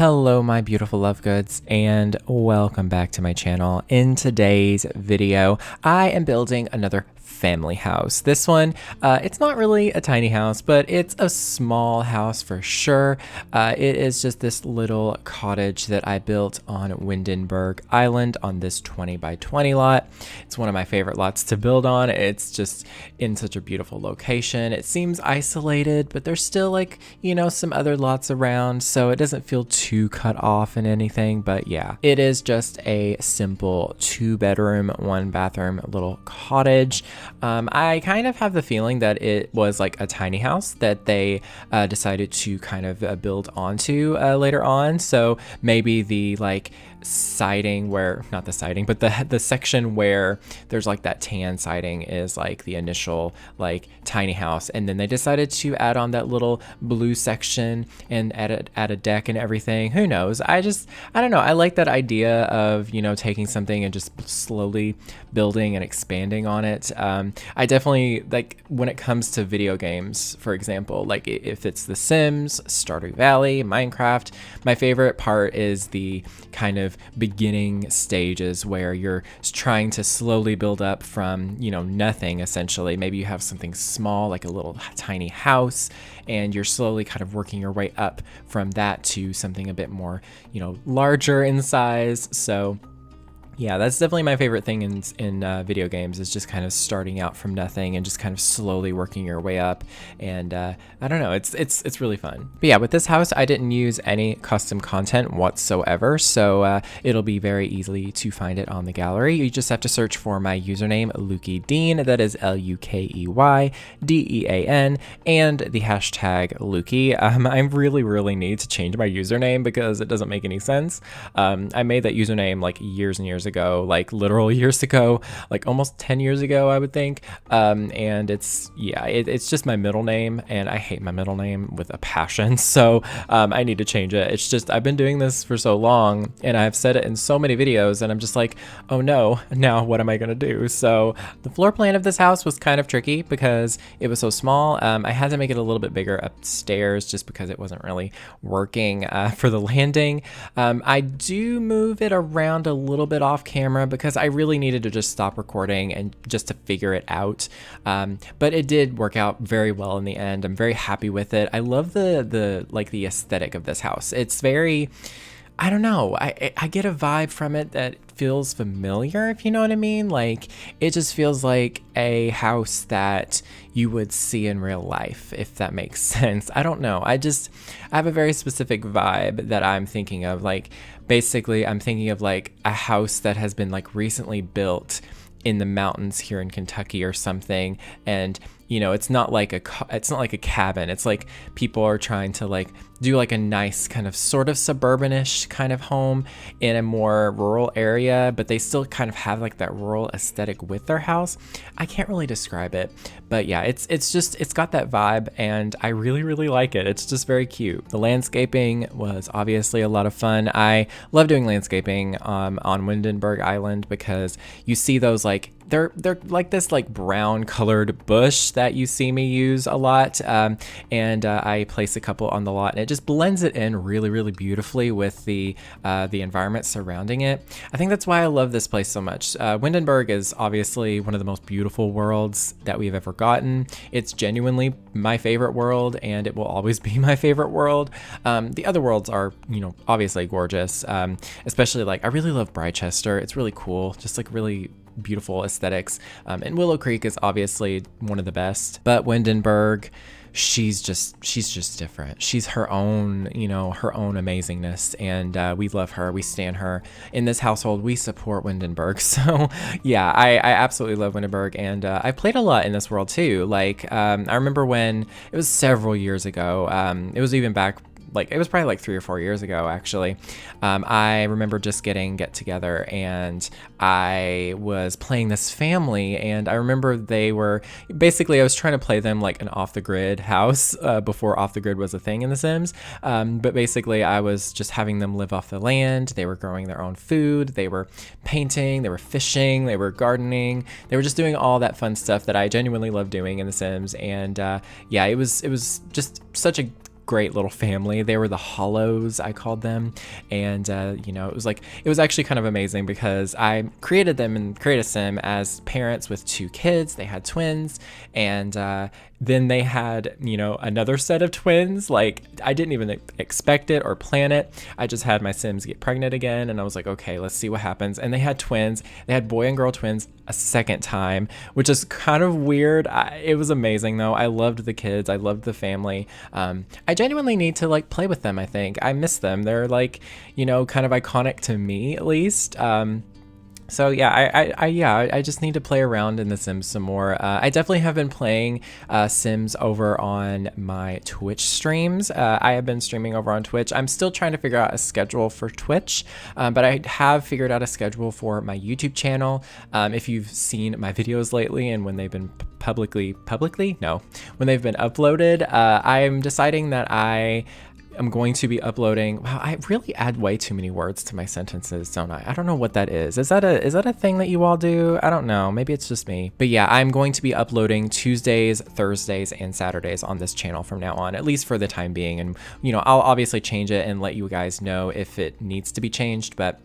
Hello my beautiful love goods and welcome back to my channel. In today's video, I am building another family house. This one, it's not really a tiny house, but it's a small house for sure. It is just this little cottage that I built on Windenburg Island on this 20 by 20 lot. It's one of my favorite lots to build on. It's just in such a beautiful location. It seems isolated, but there's still some other lots around, so it doesn't feel too cut off in anything. But yeah, it is just a simple 2-bedroom, 1-bathroom little cottage. I kind of have the feeling that it was like a tiny house that they decided to kind of build onto later on. So maybe the siding where, not the siding, but the section where there's like that tan siding is like the initial tiny house, and then they decided to add on that little blue section and add a deck and everything. Who knows? I don't know. I like that idea of taking something and just slowly building and expanding on it. I definitely like when it comes to video games, for example, like if it's The Sims, Stardew Valley, Minecraft, my favorite part is the kind of beginning stages where you're trying to slowly build up from nothing. Essentially, maybe you have something small like a little tiny house, and you're slowly kind of working your way up from that to something a bit more larger in size. So yeah, that's definitely my favorite thing in video games, is just kind of starting out from nothing and just kind of slowly working your way up. And I don't know, it's really fun. But yeah, with this house, I didn't use any custom content whatsoever, so it'll be very easy to find it on the gallery. You just have to search for my username, lukeydean, that is LUKEYDEAN, and the hashtag Lukey. I really need to change my username because it doesn't make any sense. I made that username like years and years ago, like literal years ago, like almost 10 years ago, I would think. And it's just my middle name, and I hate my middle name with a passion. So I need to change it. It's just, I've been doing this for so long and I've said it in so many videos, and I'm just like, oh no, now what am I gonna do? So the floor plan of this house was kind of tricky because it was so small. I had to make it a little bit bigger upstairs just because it wasn't really working for the landing. I do move it around a little bit off camera because I really needed to just stop recording and just to figure it out. But it did work out very well in the end. I'm very happy with it. I love the aesthetic of this house. It's very, I don't know, I get a vibe from it that feels familiar, if you know what I mean. Like, it just feels like a house that you would see in real life, if that makes sense. I don't know. I have a very specific vibe that I'm thinking of. Like, basically, I'm thinking of like a house that has been like recently built in the mountains here in Kentucky or something, and it's not like a cabin. It's like people are trying to like do like a nice kind of sort of suburbanish kind of home in a more rural area, but they still kind of have like that rural aesthetic with their house. I can't really describe it, but yeah, it's got that vibe, and I really like it. It's just very cute. The landscaping was obviously a lot of fun. I love doing landscaping on Windenburg Island because you see those they're like this brown colored bush that you see me use a lot, and I place a couple on the lot, and it just blends it in really beautifully with the environment surrounding it. I think that's why I love this place so much. Windenburg is obviously one of the most beautiful worlds that we've ever gotten. It's genuinely my favorite world, and it will always be my favorite world. The other worlds are obviously gorgeous, especially I really love Brychester. It's really cool, just really beautiful aesthetics, and Willow Creek is obviously one of the best, but Windenburg, she's just different. She's her own amazingness, and we love her. We stan her. In this household, we support Windenburg. So yeah, I absolutely love Windenburg, and I played a lot in this world too. I remember when it was several years ago, it was even back, it was probably 3 or 4 years ago, actually. I remember just get together, and I was playing this family, and I remember I was trying to play them an off the grid house before off the grid was a thing in The Sims. But basically I was just having them live off the land. They were growing their own food. They were painting, they were fishing, they were gardening. They were just doing all that fun stuff that I genuinely love doing in The Sims. And yeah, it was just such a great little family. They were the Hollows, I called them. And, you know, it was actually kind of amazing because I created them and created a sim as parents with 2 kids. They had twins, and then they had, you know, another set of twins. Like, I didn't even expect it or plan it. I just had my Sims get pregnant again, and I was like, okay, let's see what happens. And they had twins. They had boy and girl twins a second time, which is kind of weird. It was amazing, though. I loved the kids. I loved the family. I genuinely need to, like, play with them, I think. I miss them. They're, like, you know, kind of iconic to me, at least. So yeah, I just need to play around in The Sims some more. I definitely have been playing Sims over on my Twitch streams. I have been streaming over on Twitch. I'm still trying to figure out a schedule for Twitch, but I have figured out a schedule for my YouTube channel. If you've seen my videos lately and when they've been when they've been uploaded, I'm deciding that I'm going to be uploading. Wow, I really add way too many words to my sentences, don't I? I don't know what that is. Is that a thing that you all do? I don't know. Maybe it's just me. But yeah, I'm going to be uploading Tuesdays, Thursdays, and Saturdays on this channel from now on, at least for the time being. And, you know, I'll obviously change it and let you guys know if it needs to be changed. But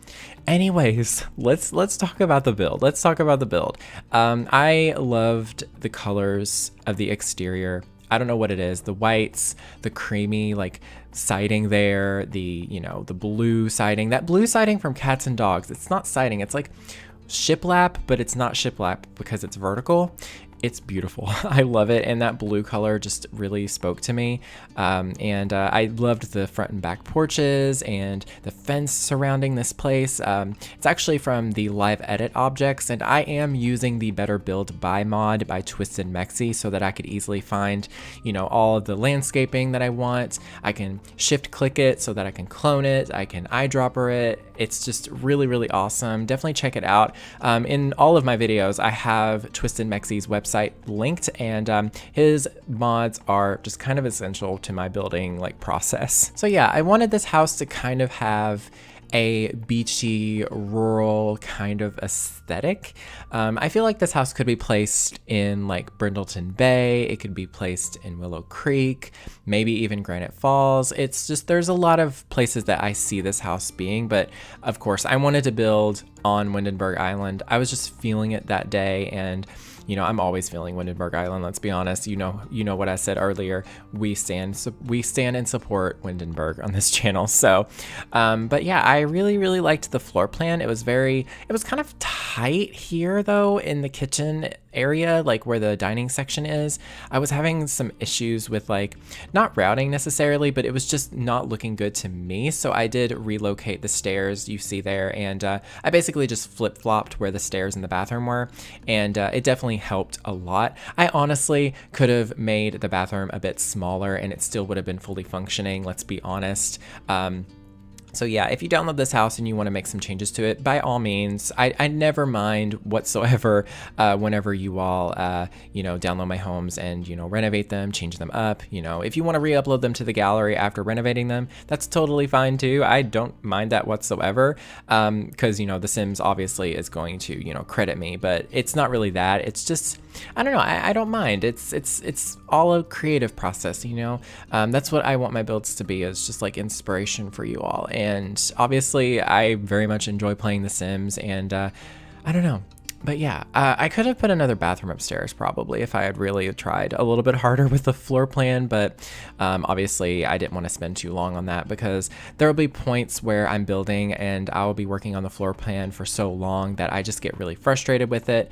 anyways, let's talk about the build. Let's talk about the build. I loved the colors of the exterior. I don't know what it is. The whites, the creamy, like, siding there, you know, the blue siding. That blue siding from Cats and Dogs. It's not siding. It's like shiplap, but it's not shiplap because it's vertical. It's beautiful. I love it. And that blue color just really spoke to me. I loved the front and back porches and the fence surrounding this place. It's actually from the live edit objects, and I am using the Better Build By mod by Twisted Mexi so that I could easily find, you know, all of the landscaping that I want. I can shift click it so that I can clone it. I can eyedropper it. It's just really, really awesome. Definitely check it out. In all of my videos, I have Twisted Mexi's website linked, and his mods are just kind of essential to my building like process. So yeah, I wanted this house to kind of have a beachy, rural kind of aesthetic. I feel like this house could be placed in like Brindleton Bay. It could be placed in Willow Creek, maybe even Granite Falls. It's just, there's a lot of places that I see this house being, but of course I wanted to build on Windenburg Island. I was just feeling it that day, and you know, I'm always feeling Windenburg Island, let's be honest. You know what I said earlier. We stand and support Windenburg on this channel. So, but yeah, I really, really liked the floor plan. It was kind of tight here though in the kitchen area, like where the dining section is. I was having some issues with like, not routing necessarily, but it was just not looking good to me. So I did relocate the stairs you see there, and I basically just flip-flopped where the stairs in the bathroom were, and it definitely helped a lot. I honestly could have made the bathroom a bit smaller and it still would have been fully functioning, let's be honest. So yeah, if you download this house and you want to make some changes to it, by all means, I never mind whatsoever whenever you all, download my homes and, renovate them, change them up. If you want to re-upload them to the gallery after renovating them, that's totally fine too. I don't mind that whatsoever, because, The Sims obviously is going to, credit me, but it's not really that. It's just, I don't know. I don't mind. It's all a creative process, That's what I want my builds to be, is just like inspiration for you all. And obviously I very much enjoy playing The Sims, and I don't know. But yeah, I could have put another bathroom upstairs probably if I had really tried a little bit harder with the floor plan, but obviously I didn't want to spend too long on that, because there will be points where I'm building and I'll be working on the floor plan for so long that I just get really frustrated with it.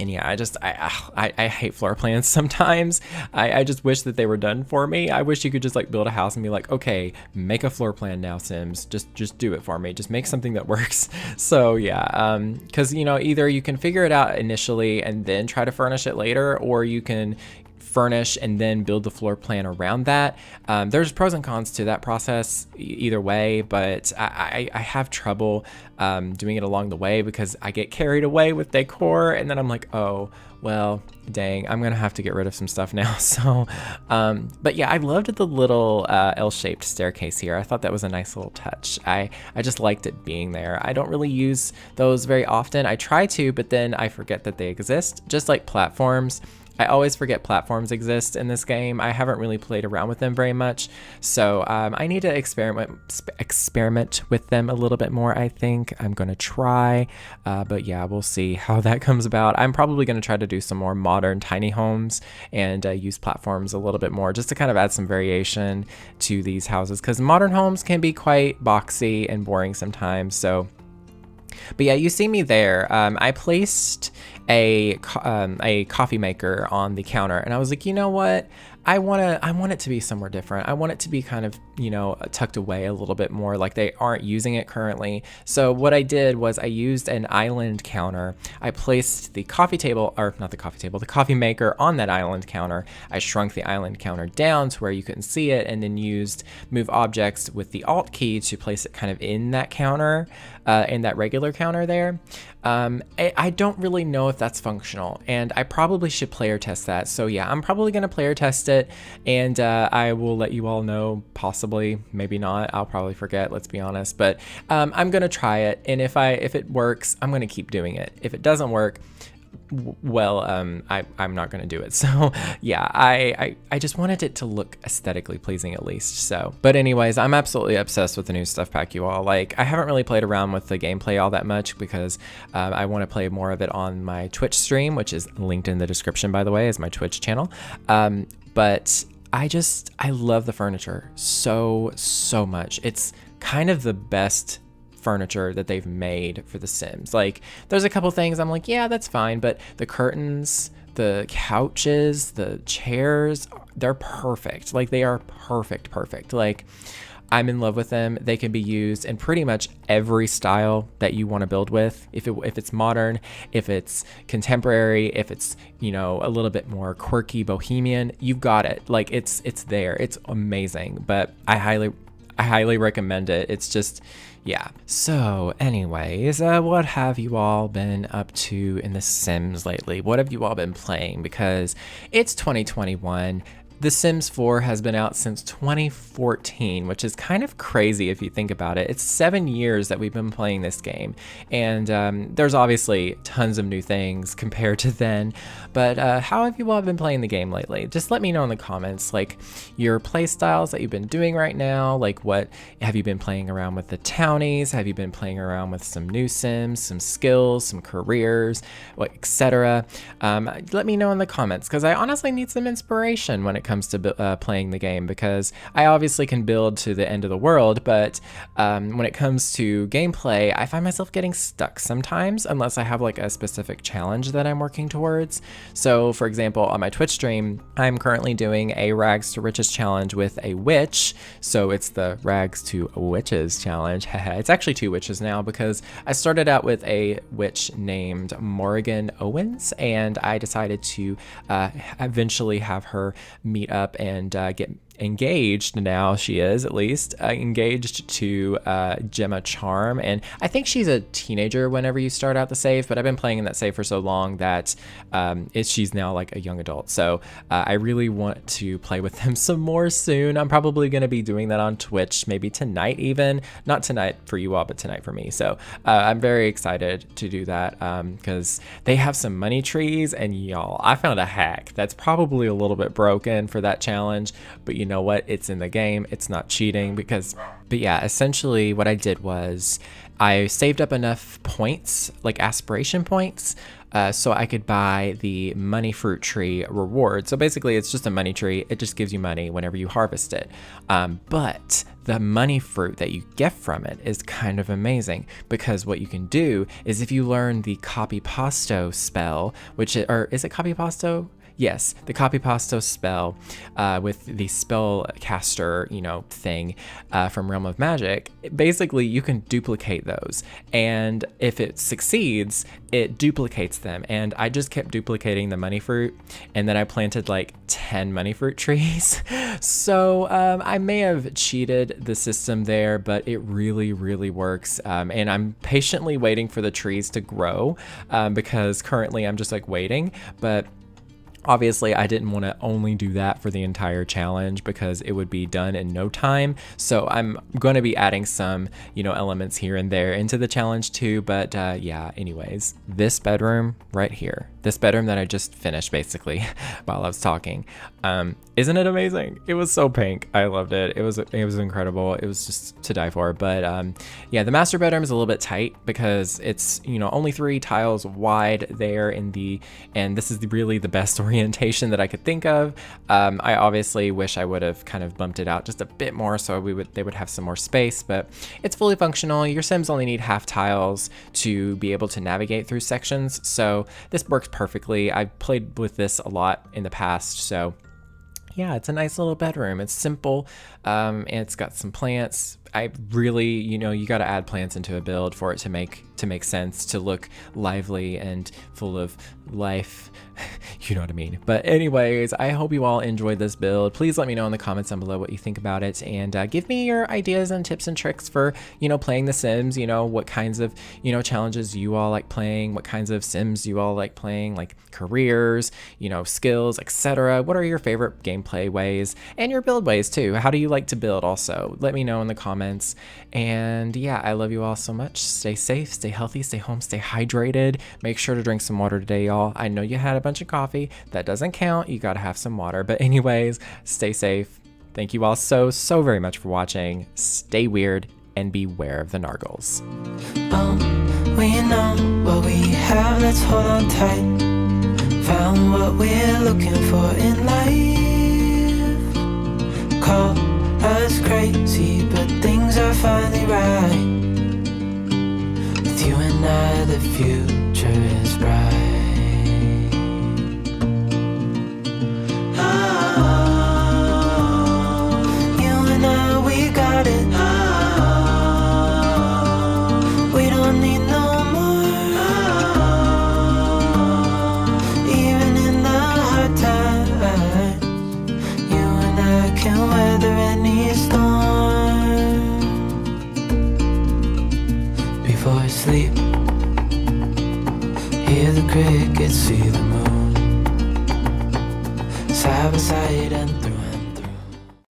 And yeah, I hate floor plans sometimes. I just wish that they were done for me. I wish you could just like build a house and be like, okay, make a floor plan now, Sims. Just do it for me. Just make something that works. So yeah, because either you can figure it out initially and then try to furnish it later, or you can furnish and then build the floor plan around that. There's pros and cons to that process either way, but I have trouble doing it along the way because I get carried away with decor, and then I'm like, oh, well, dang, I'm gonna have to get rid of some stuff now. So, but yeah, I loved the little L-shaped staircase here. I thought that was a nice little touch. I just liked it being there. I don't really use those very often. I try to, but then I forget that they exist. Just like platforms, I always forget platforms exist in this game. I haven't really played around with them very much, so I need to experiment with them a little bit more. I think I'm gonna try, but yeah, we'll see how that comes about. I'm probably gonna try to do some more modern tiny homes and use platforms a little bit more, just to kind of add some variation to these houses, because modern homes can be quite boxy and boring sometimes. So. But yeah, you see me there. I placed a coffee maker on the counter, and I was like, you know what? I want it to be somewhere different. I want it to be kind of, tucked away a little bit more, like they aren't using it currently. So what I did was I used an island counter. I placed the the coffee maker on that island counter. I shrunk the island counter down to where you couldn't see it, and then used move objects with the Alt key to place it kind of in that counter, in that regular counter there. I don't really know if that's functional, and I probably should player test that. So yeah, I'm probably going to player test it, and I will let you all know, possibly, maybe not. I'll probably forget, let's be honest, but I'm going to try it, and if it works, I'm going to keep doing it. If it doesn't work, well, I'm not going to do it. So yeah, I just wanted it to look aesthetically pleasing at least. So, but anyways, I'm absolutely obsessed with the new stuff pack, you all. Like, I haven't really played around with the gameplay all that much because I want to play more of it on my Twitch stream, which is linked in the description, by the way, is my Twitch channel. But I love the furniture so much. It's kind of the best furniture that they've made for The Sims. Like, there's a couple things I'm like, yeah, that's fine, but the curtains, the couches, the chairs, they're perfect. Like, they are perfect. Like, I'm in love with them. They can be used in pretty much every style that you want to build with. If it's modern, if it's contemporary, if it's, a little bit more quirky bohemian, you've got it. Like, it's there. It's amazing. But I highly recommend it. It's just, yeah. So anyways, what have you all been up to in The Sims lately? What have you all been playing? Because it's 2021. The Sims 4 has been out since 2014, which is kind of crazy if you think about it. It's 7 years that we've been playing this game, and there's obviously tons of new things compared to then, but how have you all been playing the game lately? Just let me know in the comments, like, your play styles that you've been doing right now. Like, what have you been playing around with the townies? Have you been playing around with some new Sims, some skills, some careers, etc.? Let me know in the comments, because I honestly need some inspiration when it comes to playing the game, because I obviously can build to the end of the world, but when it comes to gameplay, I find myself getting stuck sometimes unless I have like a specific challenge that I'm working towards. So for example, on my Twitch stream, I'm currently doing a rags to riches challenge with a witch. So it's the rags to witches challenge. It's actually 2 witches now, because I started out with a witch named Morgan Owens, and I decided to eventually have her meet up and get engaged. Now she is, at least, engaged to Gemma Charm, and I think she's a teenager whenever you start out the save, but I've been playing in that save for so long that she's now like a young adult. So I really want to play with them some more soon. I'm probably going to be doing that on Twitch, maybe tonight even. Not tonight for you all, but tonight for me. So I'm very excited to do that, because they have some money trees, and y'all, I found a hack that's probably a little bit broken for that challenge, but you know what, it's in the game, it's not cheating. But yeah, essentially what I did was I saved up enough points, like aspiration points, so I could buy the money fruit tree reward. So basically it's just a money tree. It just gives you money whenever you harvest it. But the money fruit that you get from it is kind of amazing, because what you can do is, if you learn the copy pasto spell, is it copy pasto? Yes, the copy pasto spell with the spellcaster, thing from Realm of Magic. Basically, you can duplicate those, and if it succeeds, it duplicates them. And I just kept duplicating the money fruit, and then I planted like 10 money fruit trees. So I may have cheated the system there, but it really works. And I'm patiently waiting for the trees to grow, because currently I'm just like waiting, but obviously, I didn't want to only do that for the entire challenge, because it would be done in no time. So I'm going to be adding some, elements here and there into the challenge too. But yeah, anyways, this bedroom right here, this bedroom that I just finished basically while I was talking. Isn't it amazing? It was so pink. I loved it. It was incredible. It was just to die for. But yeah, the master bedroom is a little bit tight because it's, you know, only 3 tiles wide there and this is really the best orientation that I could think of. I obviously wish I would have kind of bumped it out just a bit more so they would have some more space, but it's fully functional. Your Sims only need half tiles to be able to navigate through sections, so this works perfectly. I've played with this a lot in the past, so yeah, it's a nice little bedroom. It's simple, and it's got some plants. I really, you know, you got to add plants into a build for it to make sense, to look lively and full of life. You know what I mean. But anyways, I hope you all enjoyed this build. Please let me know in the comments down below what you think about it, and give me your ideas and tips and tricks for, you know, playing The Sims. You know, what kinds of, you know, challenges you all like playing, what kinds of Sims you all like playing, like careers, you know, skills, etc. What are your favorite gameplay ways and your build ways too? How do you like to build also? Let me know in the comments. And yeah, I love you all so much. Stay safe, stay healthy, stay home, stay hydrated. Make sure to drink some water today, y'all. I know you had a bunch of coffee. That doesn't count. You gotta have some water. But anyways, stay safe. Thank you all so very much for watching. Stay weird and beware of the Nargles. We know what we have, let's hold on tight. Found what we're looking for in life. Call us crazy, but things are finally right. With you and I, the future is bright. Sleep, hear the crickets, see the moon, side by side and through.